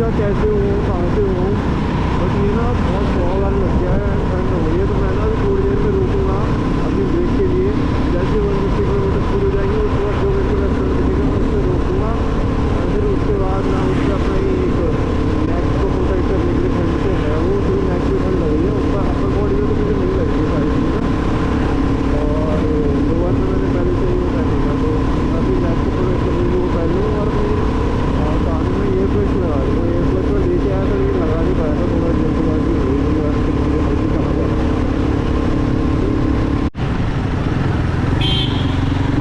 था कैसे हूँ कहाँ से हूँ, बट ये ना बहुत बहुत वाला लग गया है, ठंड हो रही है। तो मैं ना अभी थोड़ी देर में रुकूँगा अपनी ब्रेक के लिए। जैसे 150 किलोमीटर शुरू हो जाएंगे उसके बाद जो मेरे को रेस्टोरेंट दिखेगा मैं उससे रोकूँगा, और फिर उसके बाद मैं उससे अपना एक नेक को प्रोटेक्ट करने के लिए ठंड से है वो थोड़ी नेक भी ठंड लग रही है, उसका अपर बॉडी में तो मुझे नहीं लग रही है सारी चीज़ें। और लोअर में मैंने पहले से ही वो पहनी था, तो अभी नेक को प्रोटेक्ट करने के लिए वो पहन लूँ। और अपनी कान में एयर प्लग्स लगा दूँ। एयर प्लग्स में लेके आया था लेकिन लगा नहीं पाया था, थोड़ा जल्दबाजी हो गई थी आज के लिए हल्की कहाँ गया।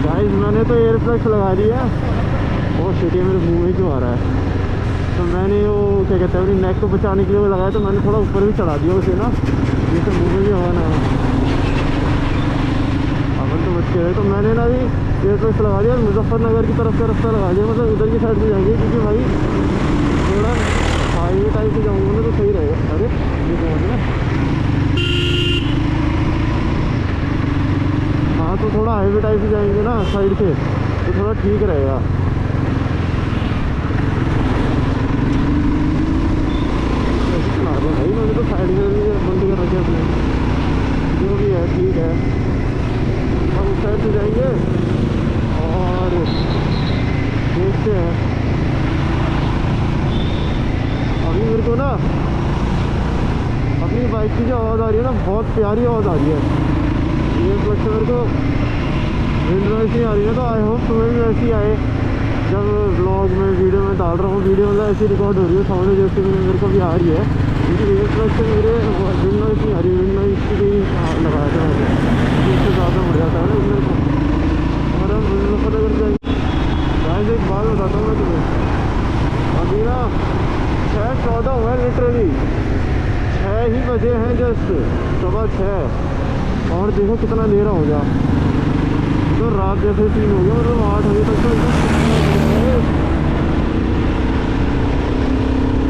गाइस मैंने तो एयर प्लग्स लगा दिया और सिटी मेरे मुँह में क्यों आ रहा है। तो मैंने वो क्या कहते हैं अपनी नेक को बचाने के लिए वो लगाया, तो मैंने थोड़ा ऊपर भी चढ़ा दिया उसे ना, जिससे मुँह में भी हवा ना आए। अपन तो बच गए। तो मैंने ना भी एयर प्लग्स लगा दिया, मुजफ्फरनगर की तरफ का रास्ता लगा दिया, मतलब उधर की साइड से जाएंगे, क्योंकि भाई थोड़ा हाईवे टाइप से जाऊँगा ना तो सही रहेगा। अरे ये कौन है? हाँ तो थोड़ा हाईवे टाइप से जाएंगे ना साइड से तो थोड़ा ठीक रहेगा। भाई मैंने तो साइड में भी बंद कर रखे अपने, जो भी है ठीक है। हम उस साइड से जाएंगे और देखते हैं। अभी मेरे को ना अपनी बाइक की जो आवाज़ आ रही है ना बहुत प्यारी आवाज़ आ रही है। ये प्लस मेरे को विंड नॉइज़ नहीं आ रही है, तो आई होप तुम्हें भी ऐसी आए जब ब्लॉग में वीडियो में डाल रहा हूँ। वीडियो मतलब ऐसी रिकॉर्ड हो रही है सामने जैसे मेरे को भी आ रही है, क्योंकि एयर प्लस से मेरे विंड नॉइज़ नहीं आ रही। विंड नॉइज़ की भी लगाया था मैंने, इससे ज़्यादा बढ़ जाता है ना मेरे को। और हम मुजफ्फरनगर जाएंगे। गाइस एक बात बताता हूँ मैं तुम्हें, अभी ना 6:14 हुआ है लिटरली, 6 ही बजे हैं जस्ट, 6:15। और देखो कितना अंधेरा हो गया, तो रात जैसे 3 हो गया, मतलब 8 बजे तक तो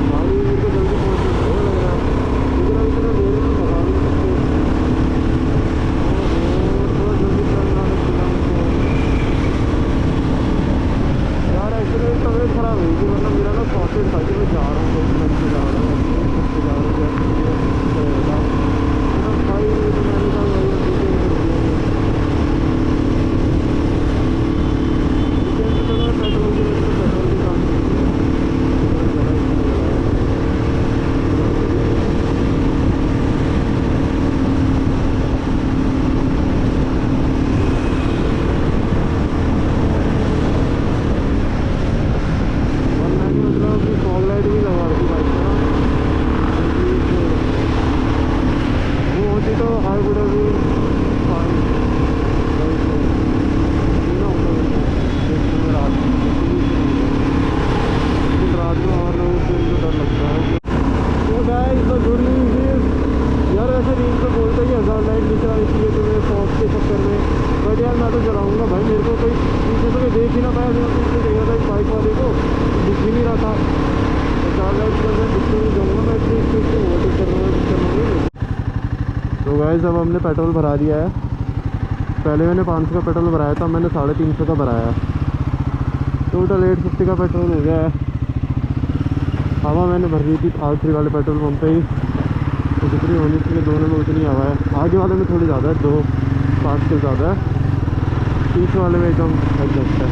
भाई मेरे को जल्दी पहुँचना लग रहा है, लेकिन अभी इतना अंधेरे में भगा नहीं सकते। थोड़ा जल्दी चलना यार। एक्चुअली तबीयत खराब हुई थी, मतलब मेरा ना सॉकेट था कि मैं जा रहा हूँ 2 मिनट से जा रहा हूँ भाई। मैंने कहा मैं तो चलाऊँगा भाई। मेरे को कोई पीछे तो मैं देख ही ना पाया, मैं पीछे देख रहा था एक बाइक वाले को, दिख ही नहीं रहा था। तो 4 लाइट पर मैं दिखने नहीं जाऊँगा, मैं इतनी स्पीड से ओवरटेक करना। तो गाइस अब हमने पेट्रोल भरा दिया है। पहले मैंने 500 का पेट्रोल भराया था, मैंने 350 का भराया, टोटल 850 का पेट्रोल हो गया है। हवा मैंने भर दी थी R3 वाले पेट्रोल पंप पे ही, तो जितनी होनी चाहिए दोनों में उतनी हवा है। आगे वाले में थोड़ी ज़्यादा है, 2 पार्टिकल ज़्यादा है, पीछे वाले में एकदम एडजस्ट है।